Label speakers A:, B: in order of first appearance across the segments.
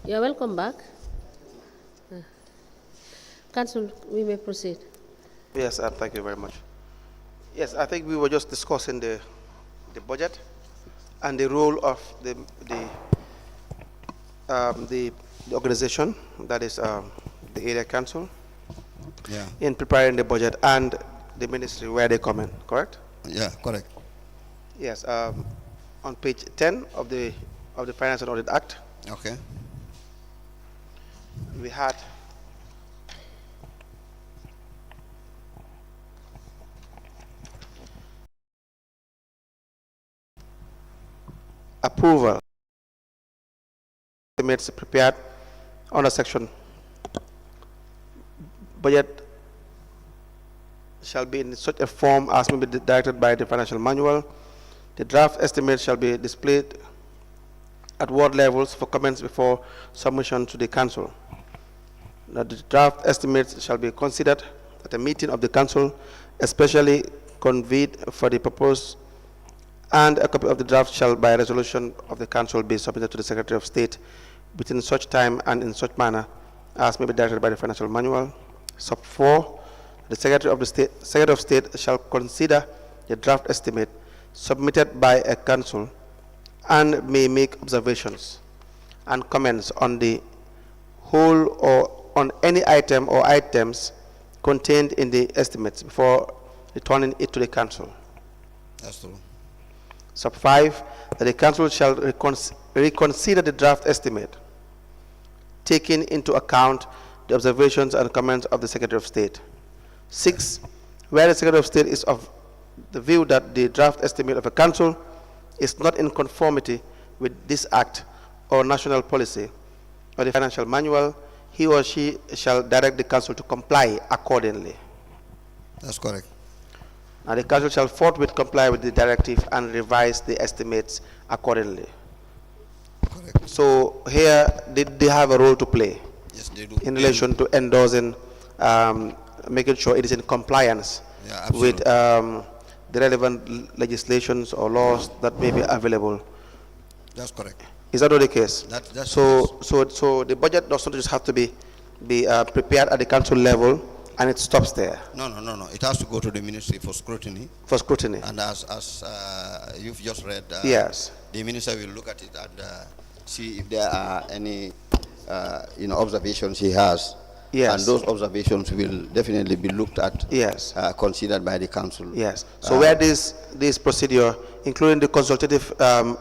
A: You're welcome back. Council, we may proceed.
B: Yes, thank you very much. Yes, I think we were just discussing the budget and the role of the organization, that is the area council,
C: Yeah.
B: in preparing the budget and the ministry where they come in, correct?
C: Yeah, correct.
B: Yes, on page 10 of the Finance and Audit Act,
C: Okay.
B: we had approval estimates prepared under section budget shall be in such a form as may be directed by the financial manual. The draft estimate shall be displayed at ward levels for comments before submission to the council. Now, the draft estimates shall be considered at a meeting of the council, especially convened for the purpose, and a copy of the draft shall by resolution of the council be submitted to the Secretary of State within such time and in such manner as may be directed by the financial manual. Sub 4, the Secretary of State shall consider the draft estimate submitted by a council and may make observations and comments on the whole or on any item or items contained in the estimates before returning it to the council.
C: That's true.
B: Sub 5, that the council shall reconsider the draft estimate, taking into account the observations and comments of the Secretary of State. 6, where the Secretary of State is of the view that the draft estimate of a council is not in conformity with this act or national policy or the financial manual, he or she shall direct the council to comply accordingly.
C: That's correct.
B: Now the council shall forthwith comply with the directive and revise the estimates accordingly.
C: Correct.
B: So here they have a role to play.
C: Yes, they do.
B: In relation to endorsing, making sure it is in compliance with the relevant legislations or laws that may be available.
C: That's correct.
B: Is that not the case?
C: That's
B: so the budget does not just have to be prepared at the council level and it stops there.
C: No. It has to go to the ministry for scrutiny.
B: For scrutiny.
C: And as you've just read,
B: yes,
C: the minister will look at it and see if there are any observations he has.
B: Yes.
C: And those observations will definitely be looked at.
B: Yes.
C: Considered by the council.
B: Yes. So where this procedure, including the consultative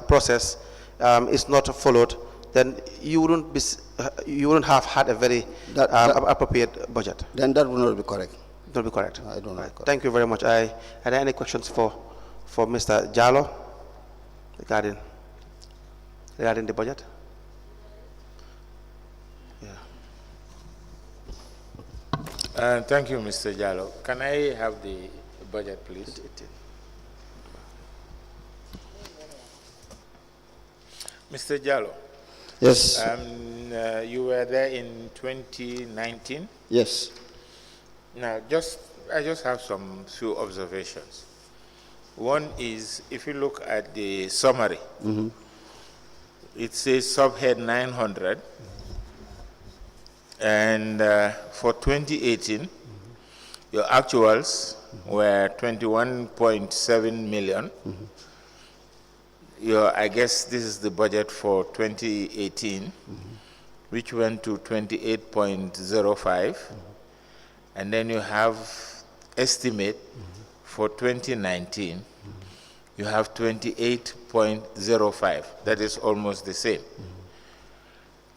B: process, is not followed, then you wouldn't have had a very appropriate budget.
C: Then that would not be correct.
B: Not be correct.
C: I don't know.
B: Thank you very much. Are there any questions for Mr. Jallow regarding the budget?
D: Thank you, Mr. Jallow. Can I have the budget, please? Mr. Jallow.
C: Yes.
D: You were there in 2019.
C: Yes.
D: Now, I just have some few observations. One is, if you look at the summary, it says subhead 900. And for 2018, your actuals were 21.7 million. I guess this is the budget for 2018, which went to 28.05. And then you have estimate for 2019, you have 28.05. That is almost the same.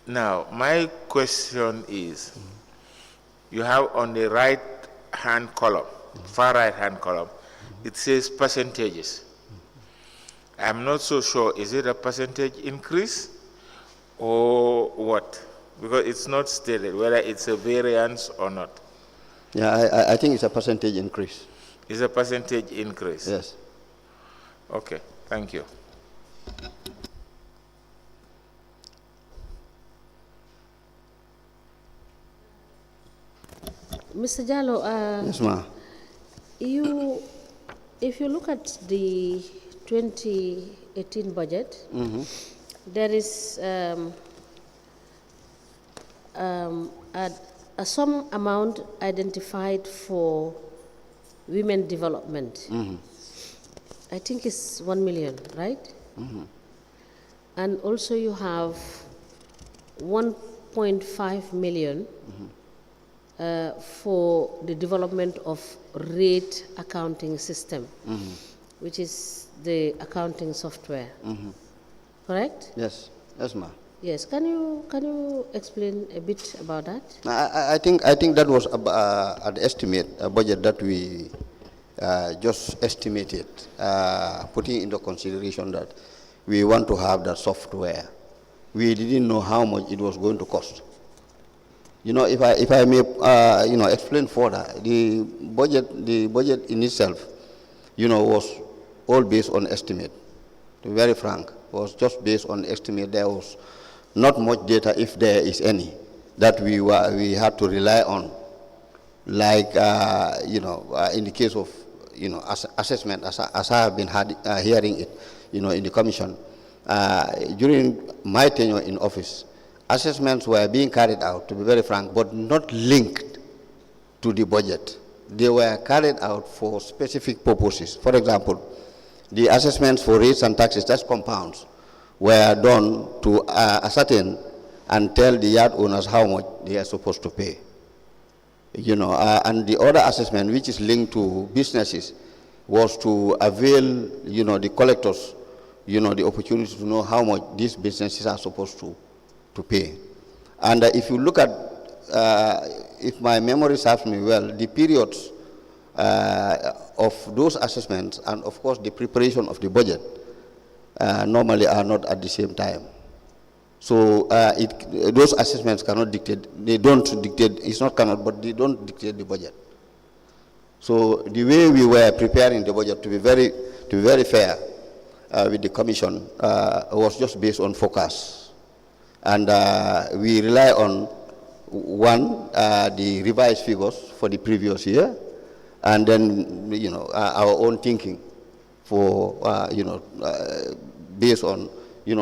D: Now, my question is, you have on the right-hand column, far right-hand column, it says percentages. I'm not so sure, is it a percentage increase or what? Because it's not stated whether it's a variance or not.
C: Yeah, I think it's a percentage increase.
D: It's a percentage increase?
C: Yes.
D: Okay, thank you.
A: Mr. Jallow,
C: yes, ma'am.
A: If you look at the 2018 budget, there is a some amount identified for women development. I think it's 1 million, right? And also you have 1.5 million for the development of rate accounting system, which is the accounting software. Correct?
C: Yes, yes, ma'am.
A: Yes. Can you explain a bit about that?
C: I think that was an estimate, a budget that we just estimated, putting into consideration that we want to have that software. We didn't know how much it was going to cost. You know, if I may, explain further, the budget in itself, was all based on estimate. To be very frank, was just based on estimate. There was not much data, if there is any, that we had to rely on, like in the case of assessment, as I have been hearing it, in the commission. During my tenure in office, assessments were being carried out, to be very frank, but not linked to the budget. They were carried out for specific purposes. For example, the assessments for rates and taxes, that's compounds, were done to ascertain and tell the yard owners how much they are supposed to pay. And the other assessment, which is linked to businesses, was to avail, the collectors, the opportunity to know how much these businesses are supposed to pay. And if you look at, if my memory serves me well, the periods of those assessments and, of course, the preparation of the budget normally are not at the same time. So those assessments cannot dictate, they don't dictate, it's not cannot, but they don't dictate the budget. So the way we were preparing the budget, to be very fair with the commission, was just based on forecast. And we rely on, one, the revised figures for the previous year, and then, our own thinking for, based on,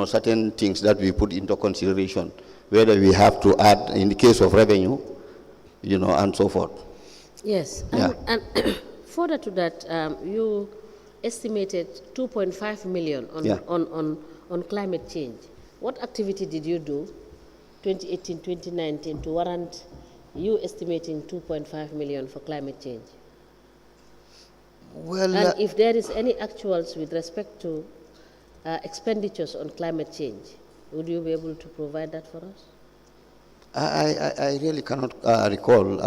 C: certain things that we put into consideration, whether we have to add, in the case of revenue, and so forth.
A: Yes.
C: Yeah.
A: And further to that, you estimated 2.5 million on climate change. What activity did you do, 2018, 2019, to warrant you estimating 2.5 million for climate change?
C: Well,
A: and if there is any actuals with respect to expenditures on climate change, would you be able to provide that for us?
C: I really cannot recall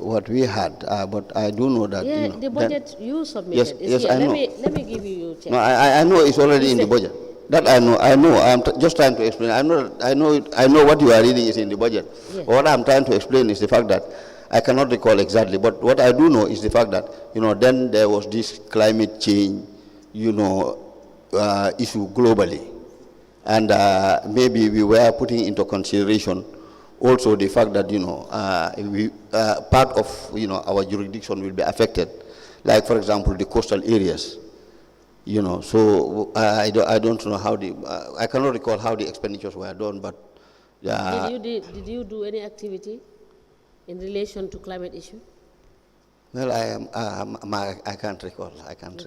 C: what we had, but I do know that.
A: Yeah, the budget you submitted.
C: Yes, I know.
A: Let me give you check.
C: No, I know it's already in the budget. That I know. I'm just trying to explain. I know what you are reading is in the budget.
A: Yes.
C: What I'm trying to explain is the fact that I cannot recall exactly, but what I do know is the fact that then there was this climate change, issue globally, and maybe we were putting into consideration also the fact that part of our jurisdiction will be affected, like for example the coastal areas. So I don't know how I cannot recall how the expenditures were done, but
A: did you do any activity in relation to climate issue?
C: Well, I can't recall. I can't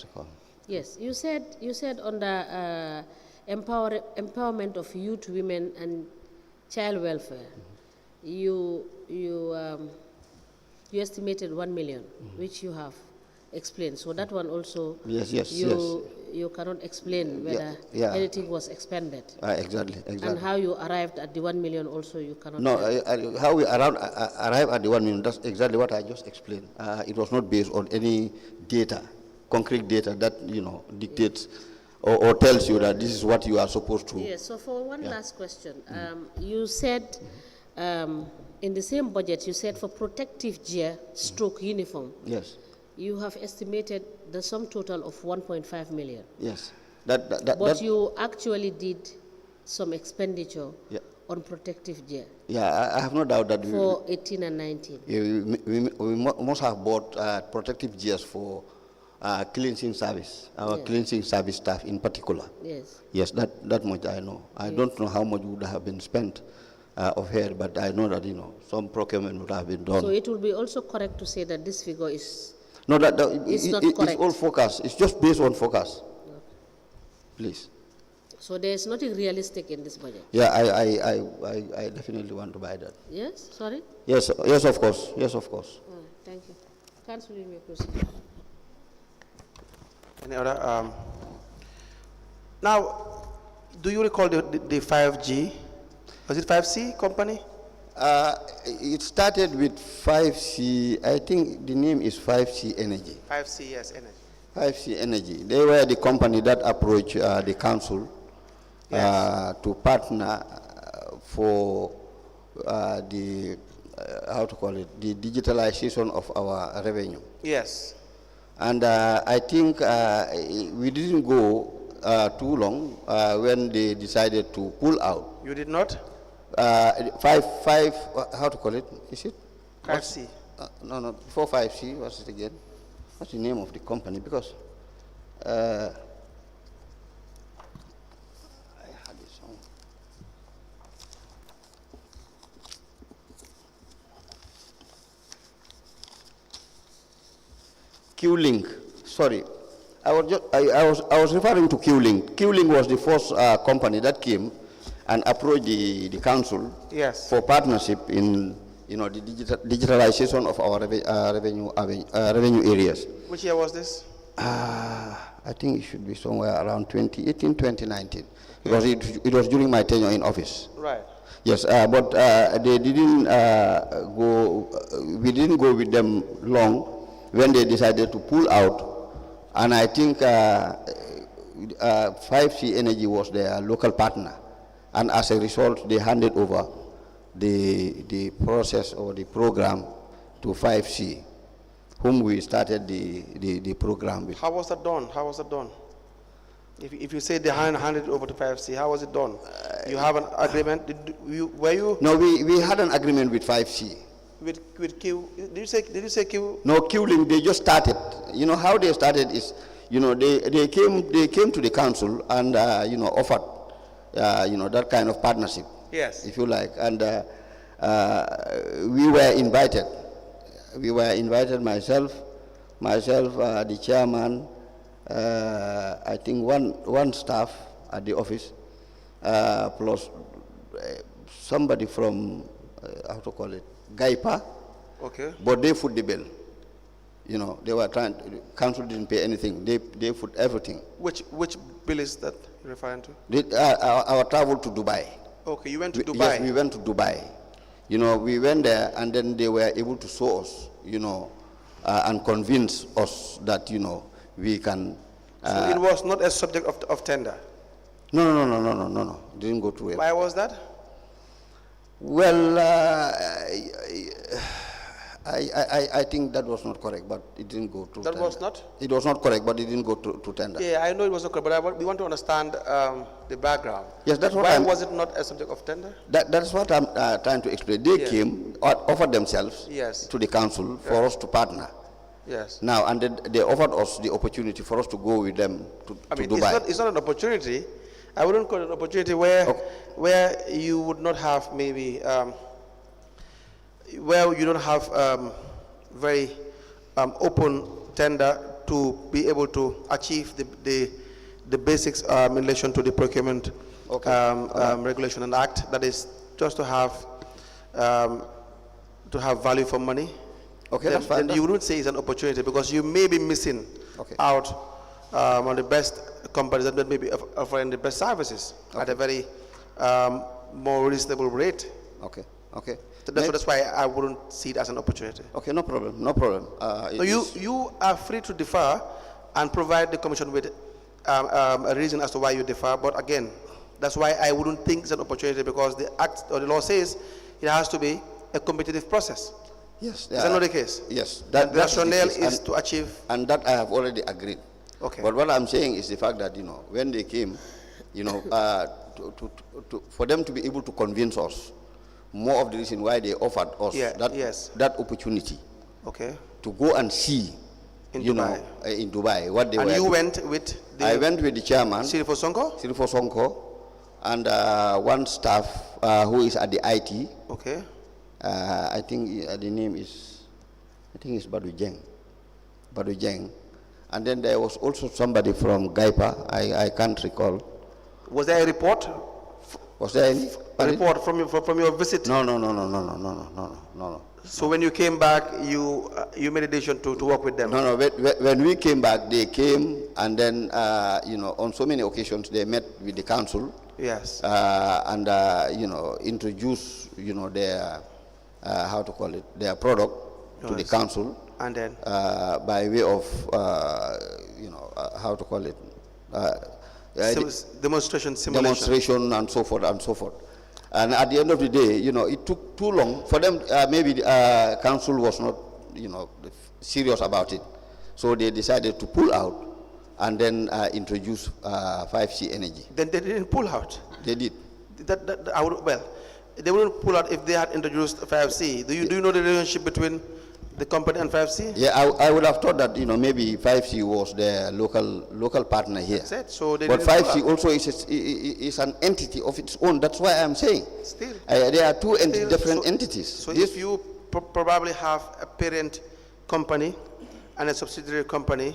C: recall.
A: Yes, you said on the empowerment of youth, women, and child welfare, you estimated 1 million, which you have explained. So that one also,
C: yes.
A: You cannot explain whether anything was expended.
C: Exactly.
A: And how you arrived at the 1 million also you cannot.
C: No, how we arrived at the 1 million, that's exactly what I just explained. It was not based on any data, concrete data that dictates or tells you that this is what you are supposed to.
A: Yes. So for one last question, you said in the same budget you said for protective gear stroke uniform.
C: Yes.
A: You have estimated the sum total of 1.5 million.
C: Yes.
A: But you actually did some expenditure on protective gear.
C: Yeah, I have no doubt that
A: for 18 and 19.
C: We must have bought protective gears for cleansing service, our
A: Yeah.
C: cleansing service staff in particular.
A: Yes.
C: Yes, that much I know. I don't know how much would have been spent of here, but I know that, some procurement would have been done.
A: So it will be also correct to say that this figure is...
C: No,
A: It's not
C: it's
A: correct.
C: all forecast. It's just based on forecast. Please.
A: So there is nothing realistic in this budget?
C: Yeah, I definitely want to buy that.
A: Yes, sorry?
C: Yes, yes, of course. Yes, of course.
A: Oh, thank you. Councillor, you may proceed.
B: Any other? Now, do you recall the 5G? Was it 5C company?
C: It started with 5C. I think the name is 5C Energy.
B: 5C, yes, energy.
C: 5C Energy. They were the company that approached the council to partner for the the digitalization of our revenue.
B: Yes.
C: And I think we didn't go too long when they decided to pull out.
B: You did not?
C: How to call it? Is it?
B: 5C.
C: No, before 5C, what's it again? What's the name of the company? Because I had it somewhere. Q-Link. Sorry, I was referring to Q-Link. Q-Link was the first company that came and approached the council for partnership in the digitalization of our revenue areas.
B: Which year was this?
C: I think it should be somewhere around 2018, 2019, because it was during my tenure in office.
B: Right.
C: Yes, but they didn't go. We didn't go with them long when they decided to pull out, and I think 5C Energy was their local partner, and as a result, they handed over the process or the program to 5C, whom we started the program with.
B: How was that done? How was that done? If you say they handed it over to 5C, how was it done? You have an agreement? Were you?
C: No, we had an agreement with 5C.
B: With Q? Did you say Q?
C: No, Q-Link, they just started. You know how they started is, they came to the council and offered that kind of partnership.
B: Yes.
C: If you like, and we were invited. We were invited, myself, the chairman, I think one staff at the office, plus somebody from, how to call it, Gaipa.
B: Okay.
C: But they foot the bill. They were council didn't pay anything. They foot everything.
B: Which bill is that you're referring to?
C: Our travel to Dubai.
B: Okay, you went to Dubai.
C: Yes, we went to Dubai. We went there, and then they were able to show us, and convince us that, we can.
B: So it was not a subject of tender?
C: No. Didn't go through it.
B: Why was that?
C: Well, I think that was not correct, but it didn't go to tender.
B: Was not?
C: It was not correct, but it didn't go to tender.
B: Yeah, I know it was not correct, but we want to understand the background.
C: Yes, that's what
B: Why was it not a subject of tender?
C: That's what I'm trying to explain. They came, offered themselves to the council for us to partner.
B: Yes.
C: Now, and they offered us the opportunity for us to go with them to Dubai.
B: It's not an opportunity. I wouldn't call it an opportunity where you would not have maybe, where you don't have very open tender to be able to achieve the basics in relation to the procurement regulation and act. That is just to have value for money.
C: Okay, that's fine.
B: Then you wouldn't say it's an opportunity because you may be missing out on the best companies that may be offering the best services at a very more reasonable rate.
C: Okay.
B: So that's why I wouldn't see it as an opportunity.
C: Okay, no problem.
B: So you are free to defer and provide the commission with a reason as to why you defer. But again, that's why I wouldn't think it's an opportunity because the act or the law says it has to be a competitive process.
C: Yes.
B: Is that not the case?
C: Yes.
B: The rationale is to achieve.
C: And that I have already agreed.
B: Okay.
C: But what I'm saying is the fact that, when they came, for them to be able to convince us, more of the reason why they offered us that opportunity.
B: Okay.
C: To go and see,
B: In
C: you
B: Dubai.
C: know, in Dubai. What they
B: And
C: were
B: you
C: doing.
B: went with the...
C: I went with the chairman,
B: Sirifo Sonko?
C: Sirifo Sonko, and one staff who is at the IT.
B: Okay.
C: I think the name is, I think it's Badu Jeng. Badu Jeng. And then there was also somebody from Gaipa, I can't recall.
B: Was there a report?
C: Was there any?
B: A report from your visit?
C: No.
B: So when you came back, you made a decision to work with them?
C: No. When we came back, they came, and then, you know, on so many occasions, they met with the council.
B: Yes.
C: And, you know, introduced, you know, their, how to call it, their product to the council.
B: And then?
C: By way of, you know, how to call it?
B: Demonstration, simulation.
C: Demonstration and so forth and so forth. And at the end of the day, you know, it took too long for them. Maybe the council was not, you know, serious about it. So they decided to pull out and then introduce 5C energy.
B: Then they didn't pull out?
C: They did.
B: Well, they wouldn't pull out if they had introduced 5C. Do you know the relationship between the company and 5C?
C: Yeah, I would have thought that, you know, maybe 5C was their local partner here.
B: That's it. So they
C: but
B: didn't
C: 5C also is an entity of its own. That's why I'm saying.
B: Still.
C: There are two different entities.
B: So if you probably have a parent company and a subsidiary company,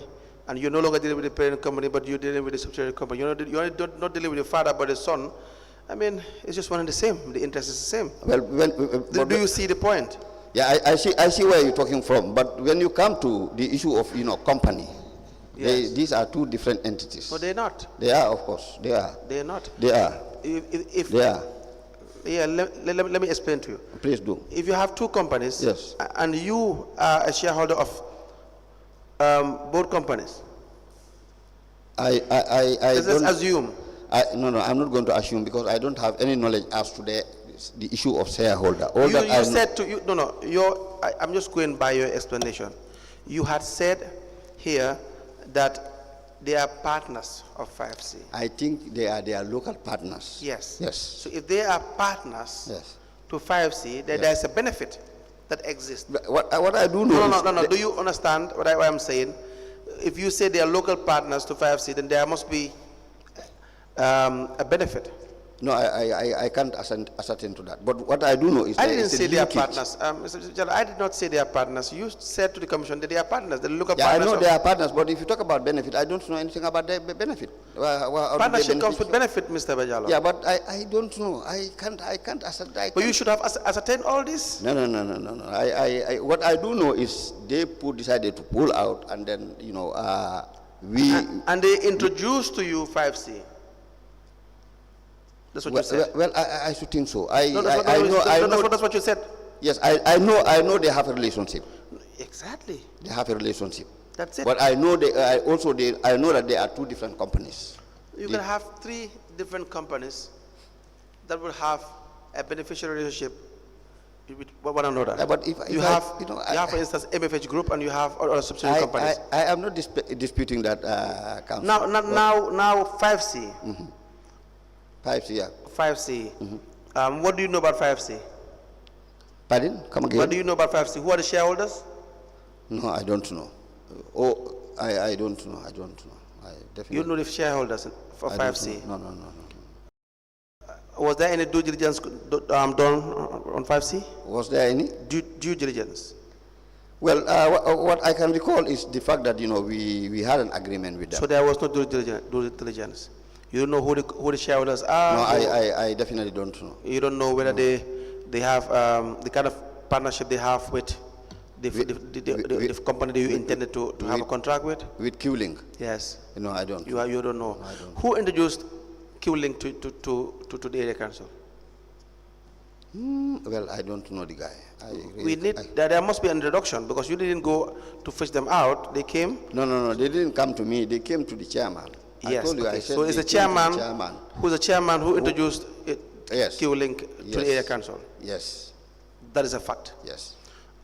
B: and you're no longer dealing with the parent company, but you're dealing with the subsidiary company, you're not dealing with the father, but the son, I mean, it's just one and the same. The interest is the same.
C: Well,
B: do you see the point?
C: Yeah, I see where you're talking from, but when you come to the issue of, you know, company, yes, these are two different entities.
B: No, they're not.
C: They are, of course, they are.
B: They're not.
C: They are.
B: They are. Yeah, let me explain to you.
C: Please do.
B: If you have two companies,
C: yes,
B: and you are a shareholder of both companies, let's assume.
C: No, I'm not going to assume, because I don't have any knowledge as to the issue of shareholder. I'm just going by your explanation. You had said here that they are partners of 5C. I think they are local partners.
B: Yes.
C: Yes.
B: So if they are partners, yes, to 5C, then there's a benefit that exists.
C: What I do know
B: No. Do you understand what I'm saying? If you say they are local partners to 5C, then there must be a benefit.
C: No, I can't ascertain to that. But what I do know is
B: I didn't say they are partners. Mr. Jallow, I did not say they are partners. You said to the Commission that they are partners. They look at partners.
C: I know they are partners, but if you talk about benefit, I don't know anything about the benefit.
B: Partnership comes with benefit, Mr. Jallow.
C: Yeah, but I don't know. I can't ascertain.
B: But you should have ascertained all this.
C: No. What I do know is they decided to pull out, and then, you know,
B: and they introduced to you 5C. That's what you said.
C: Well, I should think so.
B: That's what you said.
C: Yes, I know they have a relationship.
B: Exactly.
C: They have a relationship.
B: That's it.
C: But I know I know that there are two different companies.
B: You can have three different companies that will have a beneficial relationship with one another.
C: Yeah, but if
B: you have, for instance, MFH Group, and you have other subsidiary companies.
C: I am not disputing that, council.
B: Now 5C.
C: Mm-hmm. 5C, yeah.
B: 5C. Mm-hmm. What do you know about 5C?
C: Pardon? Come again.
B: What do you know about 5C? Who are the shareholders?
C: No, I don't know. I don't know. I definitely.
B: You know the shareholders for 5C?
C: No.
B: Was there any due diligence done on 5C?
C: Was there any?
B: Due diligence.
C: Well, what I can recall is the fact that, you know, we had an agreement with them.
B: So there was no due diligence. You don't know who the shareholders are?
C: No, I definitely don't know.
B: You don't know whether they have the kind of partnership they have with the company that you intended to have a contract with? With
C: Q-Link?
B: Yes.
C: No, I don't.
B: You don't know.
C: No, I don't.
B: Who introduced Q-Link to the area council?
C: Well, I don't know the guy.
B: There must be an introduction, because you didn't go to fetch them out. They came?
C: No, they didn't come to me. They came to the chairman.
B: Yes.
C: I told you,
B: okay.
C: I said
B: so it's the chairman who's the chairman who introduced Q-Link to the area council?
C: Yes.
B: That is a fact?
C: Yes.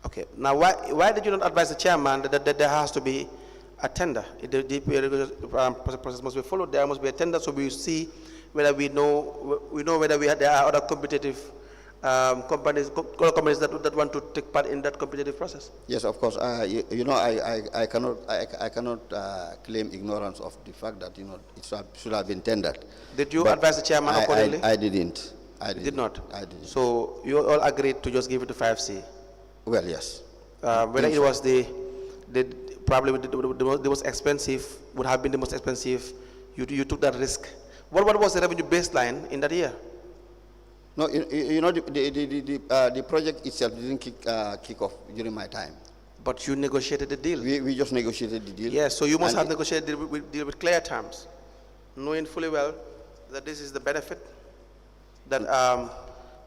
B: Okay. Now, why did you not advise the chairman that there has to be a tender? If the DPA process must be followed, there must be a tender, so we see whether we know whether there are other competitive other companies that want to take part in that competitive process?
C: Yes, of course. You know, I cannot claim ignorance of the fact that, you know, it should have been tendered.
B: Did you
C: But
B: advise the chairman accordingly?
C: I didn't.
B: You did not?
C: I didn't.
B: So you all agreed to just give it to 5C?
C: Well, yes.
B: Whether it was probably the most expensive, would have been the most expensive, you took that risk. What was the revenue baseline in that year?
C: No, you know, the project itself didn't kick off during my time.
B: But you negotiated the deal.
C: We just negotiated the deal.
B: Yes, so you must have negotiated the deal with clear terms, knowing fully well that this is the benefit that,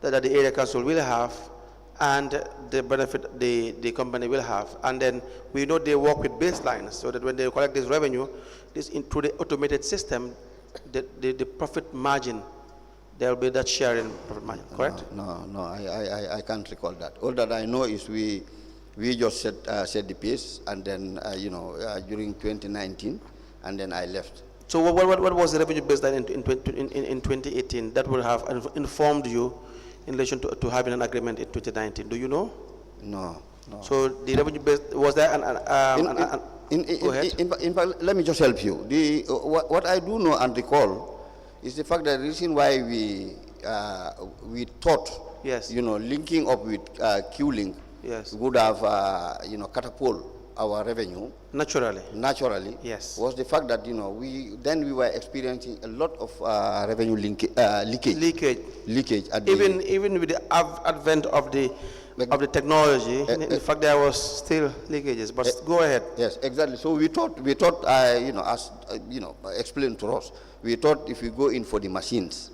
B: that the area council will have and the benefit the company will have. And then we know they work with baselines so that when they collect this revenue, through the automated system, the profit margin, there will be that share in profit margin, correct?
C: No, I can't recall that. All that I know is we just set the pace, and then, you know, during 2019, and then I left.
B: So what was the revenue baseline in 2018 that would have informed you in relation to having an agreement in 2019? Do you know?
C: No.
B: So the revenue base, was there go ahead.
C: In fact, let me just help you. What I do know and recall is the fact that the reason why we thought,
B: yes,
C: you know, linking up with Q-Link,
B: yes,
C: would have, you know, catapult our revenue naturally,
B: yes,
C: was the fact that, you know, we were experiencing a lot of revenue leakage at
B: even with the advent of the technology. In fact, there was still leakages. But go ahead.
C: Yes, exactly. So we thought, you know, as you know, explained to us, we thought if we go in for the machines,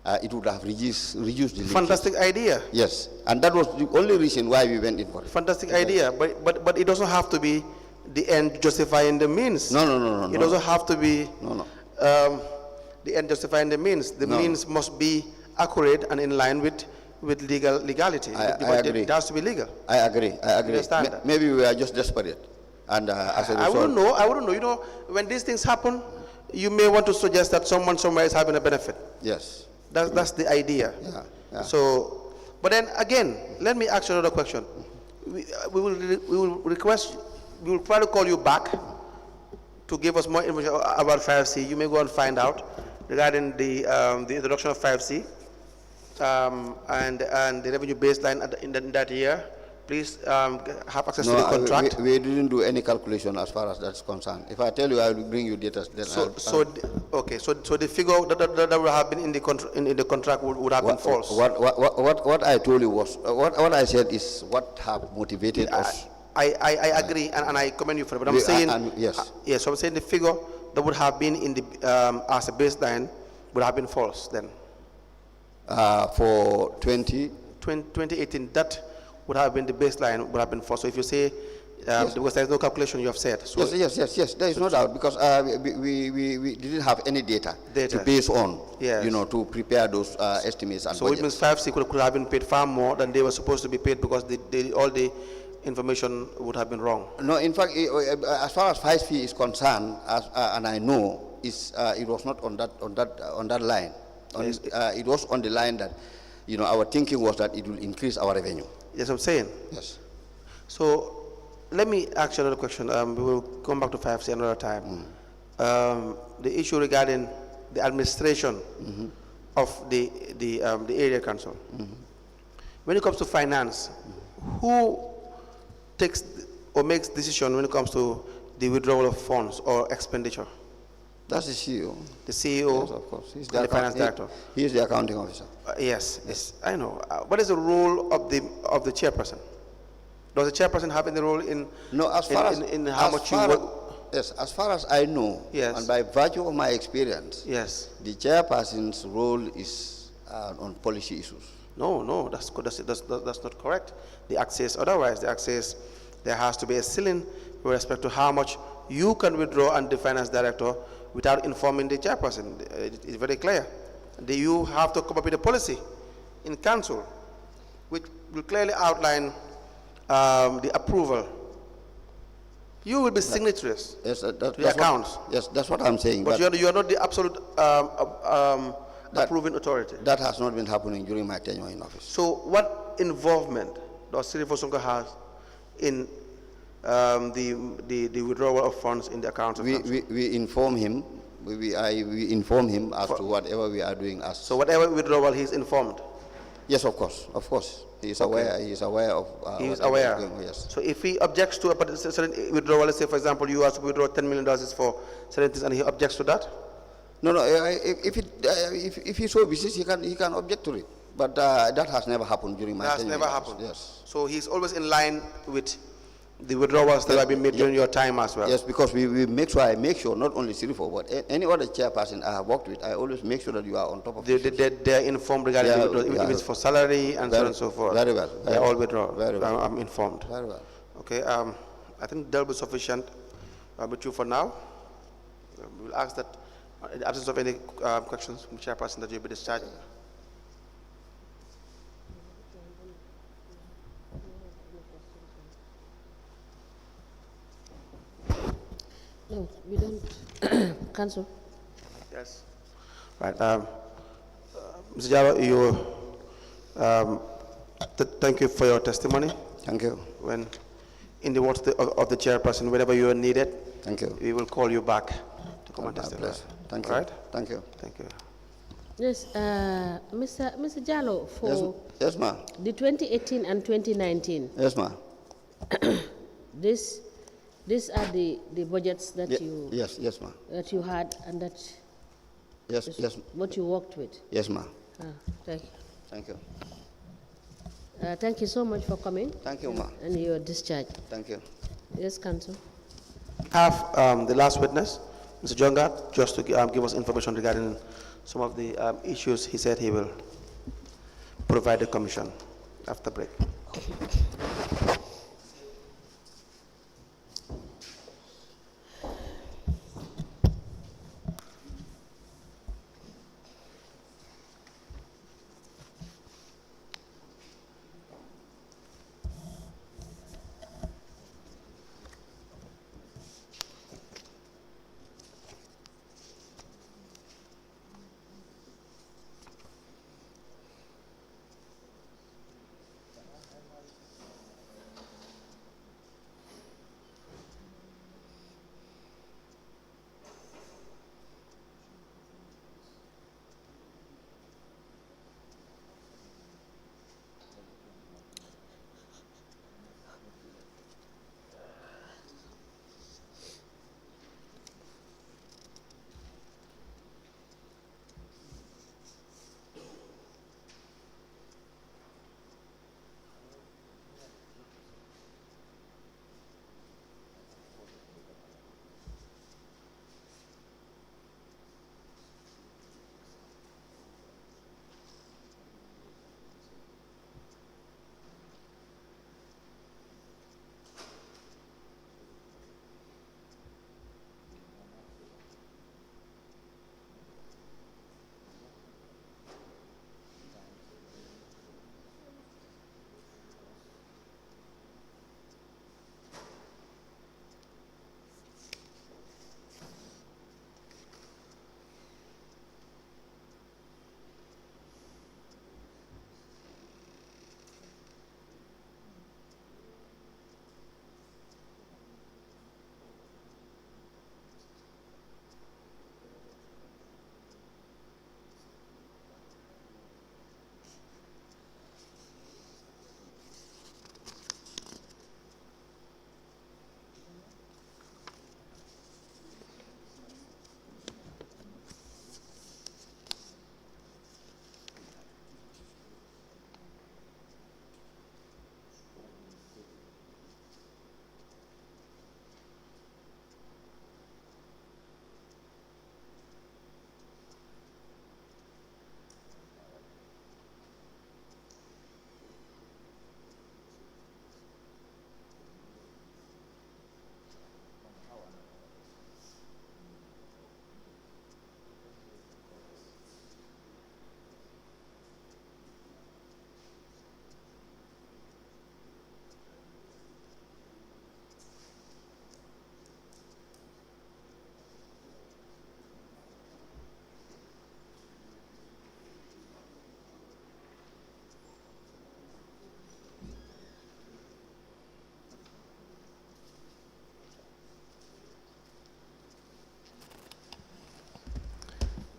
C: it would have reduced the leakage.
B: Fantastic idea.
C: Yes, and that was the only reason why we went in for it.
B: Fantastic idea, but it doesn't have to be the end justifying the means.
C: No.
B: It doesn't have to be the end justifying the means. The means must be accurate and in line with legality.
C: I agree.
B: It has to be legal.
C: I agree.
B: Understand that?
C: Maybe we are just desperate, and as a result,
B: I wouldn't know. You know, when these things happen, you may want to suggest that someone somewhere is having a benefit.
C: Yes.
B: That's the idea.
C: Yeah.
B: So, but then again, let me ask you another question. We will try to call you back to give us more information about 5C. You may go and find out regarding the introduction of 5C and the revenue baseline in that year. Please have access to the contract.
C: We didn't do any calculation as far as that's concerned. If I tell you, I will bring you data. Then so
B: the figure that would have been in the contract would have been false.
C: What I told you was what I said is what have motivated us.
B: I agree, and I commend you for it. But I'm saying
C: yes.
B: Yes. So I'm saying the figure that would have been in the as a baseline would have been false then.
C: For
B: 2018, that would have been the baseline, would have been false. So if you say,
C: yes,
B: because there is no calculation you have said. So
C: yes, there is no doubt, because we didn't have any data to base on,
B: yes,
C: you know, to prepare those estimates and
B: so budgets. It means 5C could have been paid far more than they were supposed to be paid because all the information would have been wrong.
C: No, in fact, as far as 5C is concerned, and I know, it was not on that line.
B: Yes.
C: It was on the line that, you know, our thinking was that it will increase our revenue.
B: Yes, I'm saying.
C: Yes.
B: So let me ask you another question. We will come back to 5C another time. The issue regarding the administration of the area council. When it comes to finance, who takes or makes decision when it comes to the withdrawal of funds or expenditure?
C: That's the CEO.
B: The CEO,
C: yes, of course. He's
B: the finance director.
C: He is the accounting officer.
B: Yes, I know. What is the role of the chairperson? Does the chairperson have any role in?
C: No, as far as
B: how much you work?
C: Yes, as far as I know,
B: yes,
C: and by virtue of my experience,
B: yes,
C: the chairperson's role is on policy issues.
B: No, that's not correct. The act says otherwise. The act says there has to be a ceiling with respect to how much you can withdraw, and the finance director, without informing the chairperson. It's very clear. You have to come up with a policy in council which will clearly outline the approval. You will be signatories to the accounts.
C: Yes, that's what I'm saying.
B: But you are not the absolute approving authority.
C: That has not been happening during my tenure in office.
B: So what involvement does Sirifo Sonko have in the withdrawal of funds in the accounts of council?
C: We inform him. We inform him as to whatever we are doing.
B: So whatever withdrawal, he's informed.
C: Yes, of course, He is aware. He is aware of.
B: He is aware.
C: Yes.
B: So if he objects to a certain withdrawal, let's say for example, you ask to withdraw $10 million for certain things, and he objects to that.
C: No. If he so wishes, he can object to it. But that has never happened during my tenure.
B: That has never happened.
C: Yes.
B: So he's always in line with the withdrawals that have been made during your time as well.
C: Yes, because I make sure not only Sirifo, but any other chairperson I have worked with, I always make sure that you are on top of it.
B: They're informed regarding the withdrawal, even if it's for salary and so on and so forth.
C: Very well.
B: They all withdraw.
C: Very well.
B: I'm informed.
C: Very well.
B: Okay. I think that will be sufficient with you for now. We'll ask that, in the absence of any questions from the chairperson, that you be discharged.
A: No, we don't. Council.
B: Yes. Right. Mr. Jallow, thank you for your testimony.
C: Thank you.
B: When, in the words of the chairperson, whenever you are needed,
C: thank you.
B: We will call you back to come and testify.
C: Thank you.
B: Right?
C: Thank you.
B: Thank you.
A: Yes, Mr. Jallow, for
C: yes, ma'am.
A: The 2018 and 2019.
C: Yes, ma'am.
A: These are the budgets that
C: yes, ma'am.
A: That you had and that
C: yes,
A: what you worked with.
C: Yes, ma'am.
A: Thank you.
C: Thank you.
A: Thank you so much for coming.
C: Thank you, ma'am.
A: And your discharge.
C: Thank you.
A: Yes, Council.
B: Have the last witness, Mr. Jonga, just to give us information regarding some of the issues he said he will provide the commission after break.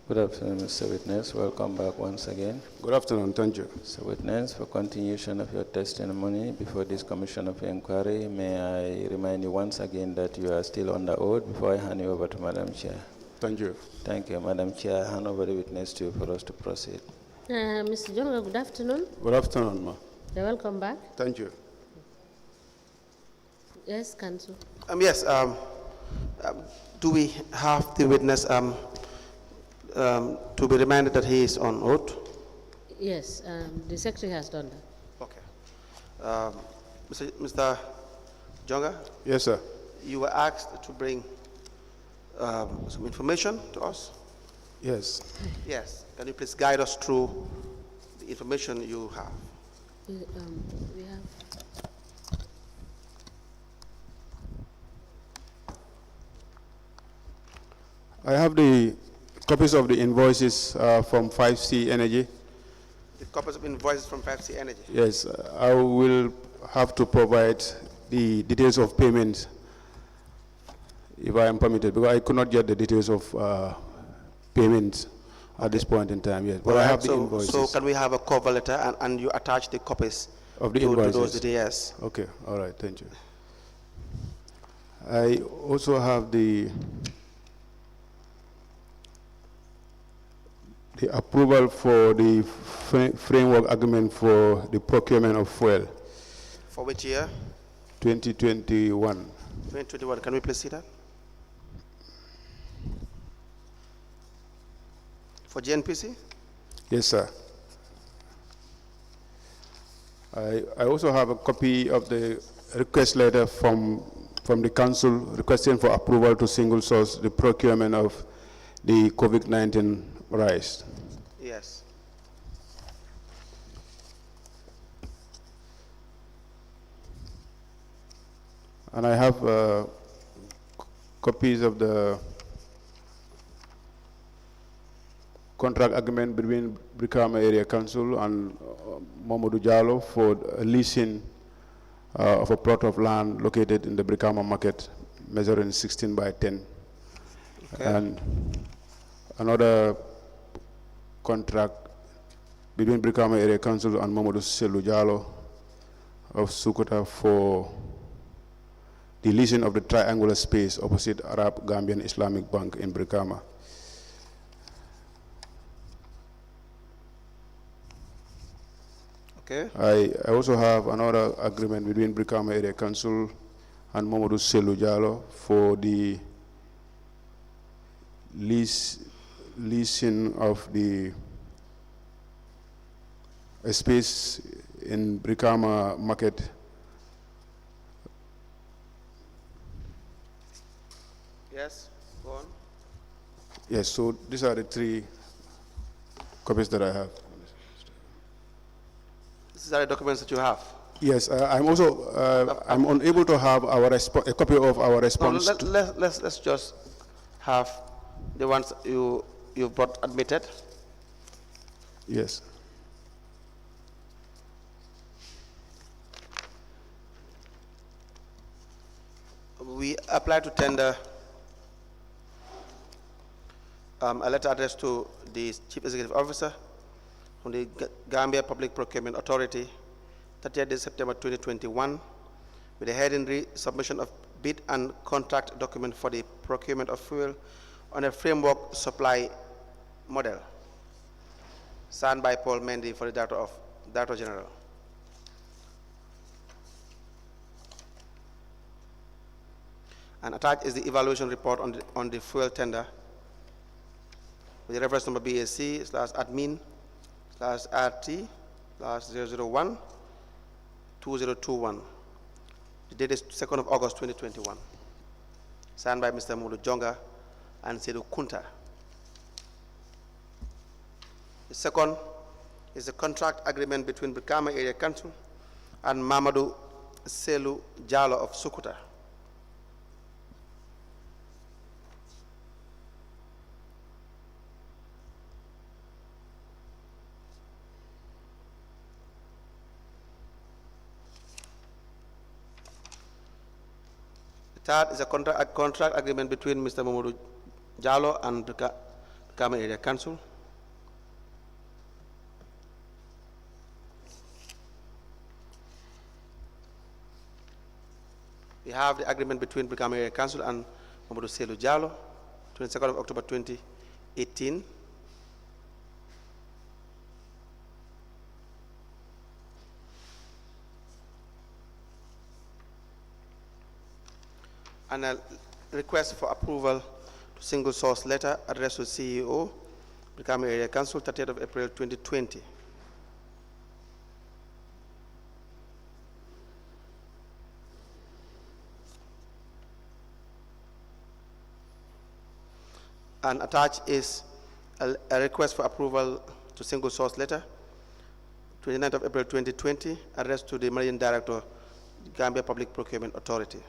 E: Good afternoon, Mr. Witness. Welcome back once again.
F: Good afternoon, thank you.
E: Mr. Witness, for continuation of your testimony before this Commission of Inquiry, may I remind you once again that you are still under oath before I hand you over to Madam Chair.
F: Thank you.
E: Thank you, Madam Chair. I hand over the witness to you for us to proceed.
A: Mr. Jonga, good afternoon.
F: Good afternoon, ma.
A: You're welcome back.
F: Thank you.
A: Yes, Counsel.
B: Yes. Do we have the witness to be reminded that he is on oath?
A: Yes, the Secretary has done that.
B: Okay. Mr. Jonga?
F: Yes, sir.
B: You were asked to bring some information to us?
F: Yes.
B: Yes. Can you please guide us through the information you have?
A: We have.
F: I have the copies of the invoices from 5C Energy.
B: The copies of invoices from 5C Energy?
F: Yes, I will have to provide the details of payments if I am permitted, because I could not get the details of payments at this point in time, yes. But I have the invoices.
B: So can we have a cover letter and you attach the copies
F: of the
B: to
F: invoices?
B: those details?
F: Okay, all right, thank you. I also have the approval for the framework agreement for the procurement of fuel.
B: For which year?
F: 2021.
B: 2021. Can we please see that? For GNPC?
F: Yes, sir. I also have a copy of the request letter from the council requesting for approval to single source the procurement of the COVID-19 rice.
B: Yes.
F: And I have copies of the contract agreement between Brikama Area Council and Mamadou Jallow for leasing of a plot of land located in the Brikama market, measuring 16 by 10. Okay. And another contract between Brikama Area Council and Mamadou Jallow of Sukuta for the leasing of the triangular space opposite Arab Gambian Islamic Bank in Brikama.
B: Okay.
F: I also have another agreement between Brikama Area Council and Mamadou Jallow for the leasing of a space in Brikama market.
B: Yes, go on.
F: Yes, so these are the three copies that I have.
B: These are the documents that you have?
F: Yes, I'm also, I'm unable to have a copy of our response.
B: No, let's just have the ones you brought admitted.
F: Yes.
B: We apply to tender a letter addressed to the Chief Executive Officer from the Gambia Public Procurement Authority, 30th September 2021, with the heading submission of bid and contract document for the procurement of fuel on a framework supply model, signed by Paul Mendy for the Director General. And attached is the evaluation report on the fuel tender with the reference number BAC/RT/001-2021. The date is 2nd of August 2021. Signed by Mr. Mulu Jonga and Sedu Kunta. The second is the contract agreement between Brikama Area Council and Mamadou Selu Jallow of Sukuta. The third is a contract agreement between Mr. Mamadou Jallow and Brikama Area Council. We have the agreement between Brikama Area Council and Mamadou Jallow, 22nd of October 2018. And a request for approval to single source letter addressed to CEO, Brikama Area Council, 30th of April 2020. And attached is a request for approval to single source letter, 29th of April 2020, addressed to the Marine Director, Gambia Public Procurement Authority.